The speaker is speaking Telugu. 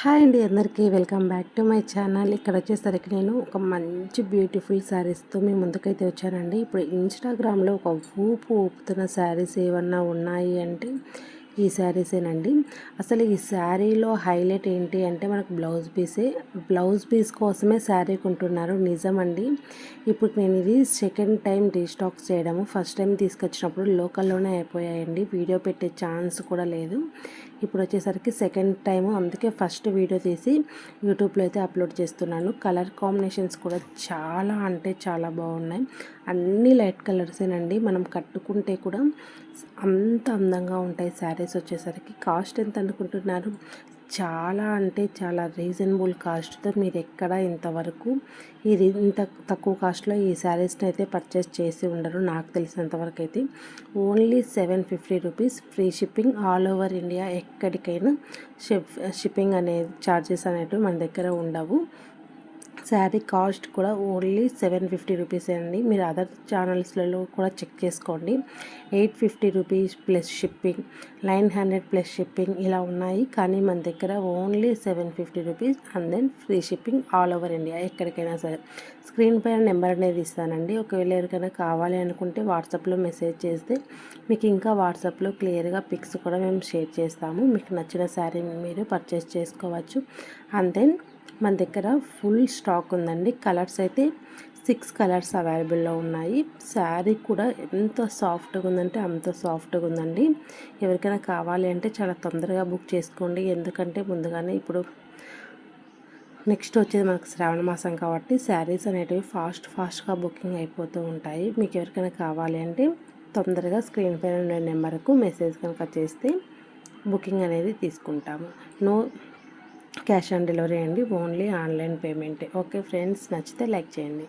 హాయ్ అండి, అందరికీ welcome back to my channel. ఇక్కడ వచ్చేసరికి నేను ఒక మంచి బ్యూటిఫుల్ శారీస్తో మీ ముందుకైతే వచ్చానండి. ఇప్పుడు ఇన్స్టాగ్రామ్లో ఒక ఊపుతున్న శారీస్ ఏమన్నా ఉన్నాయి అంటే ఈ శారీసేనండి. అసలు ఈ శారీలో హైలైట్ ఏంటి అంటే మనకు బ్లౌజ్ పీస్ కోసమే శారీ కొంటున్నారు. నిజమండి. ఇప్పుడు నేను ఇది సెకండ్ టైం రీస్టాక్ చేయడము. ఫస్ట్ టైం తీసుకొచ్చినప్పుడు లోకల్లోనే అయిపోయాయండి, వీడియో పెట్టే ఛాన్స్ కూడా లేదు. ఇప్పుడు వచ్చేసరికి సెకండ్ టైము, అందుకే ఫస్ట్ వీడియో తీసి యూట్యూబ్లో అయితే అప్లోడ్ చేస్తున్నాను. కలర్ కాంబినేషన్స్ కూడా చాలా అంటే చాలా బాగున్నాయి. అన్ని లైట్ కలర్సేనండి. మనం కట్టుకుంటే కూడా అంత అందంగా ఉంటాయి శారీస్. వచ్చేసరికి కాస్ట్ ఎంత అనుకుంటున్నారు? చాలా అంటే చాలా రీజనబుల్ కాస్ట్తో మీరు ఎక్కడ ఇంతవరకు ఇంత తక్కువ కాస్ట్లో ఈ శారీస్ని అయితే పర్చేస్ చేసి ఉండరు నాకు తెలిసినంతవరకు అయితే. Only 750 rupees, free shipping all over India. ఎక్కడికైనా షిప్పింగ్ అనేది ఛార్జెస్ అనేటివి మన దగ్గర ఉండవు. శారీ కాస్ట్ కూడా ఓన్లీ 750 రూపీస్ అండి. మీరు అదర్ ఛానల్స్లలో కూడా చెక్ చేసుకోండి. 850 rupees plus shipping, 900 plus shipping ఇలా ఉన్నాయి. కానీ మన దగ్గర only 750 rupees and then free shipping all over India, ఎక్కడికైనా సరే. స్క్రీన్ పైన నెంబర్ అనేది ఇస్తానండి. ఒకవేళ ఎవరికైనా కావాలి అనుకుంటే వాట్సాప్లో మెసేజ్ చేస్తే మీకు ఇంకా వాట్సాప్లో క్లియర్గా పిక్స్ కూడా మేము షేర్ చేస్తాము. మీకు నచ్చిన శారీ మీరు పర్చేస్ చేసుకోవచ్చు. అండ్ దెన్ మన దగ్గర ఫుల్ స్టాక్ ఉందండి. కలర్స్ అయితే 6 కలర్స్ అవైలబుల్లో ఉన్నాయి. శారీ కూడా ఎంత సాఫ్ట్గా ఉందంటే అంత సాఫ్ట్గా ఉందండి. ఎవరికైనా కావాలి అంటే చాలా తొందరగా బుక్ చేసుకోండి. ఎందుకంటే ముందుగానే ఇప్పుడు నెక్స్ట్ వచ్చేది మనకు శ్రావణ మాసం కాబట్టి శారీస్ అనేటివి ఫాస్ట్గా బుకింగ్ అయిపోతూ ఉంటాయి. మీకు ఎవరికైనా కావాలి అంటే తొందరగా స్క్రీన్ పైన ఉన్న నెంబర్కు మెసేజ్ కనుక చేస్తే బుకింగ్ అనేది తీసుకుంటాము. నో క్యాష్ ఆన్ డెలివరీ అండి, ఓన్లీ ఆన్లైన్ పేమెంటే. ఓకే ఫ్రెండ్స్, నచ్చితే లైక్ చేయండి.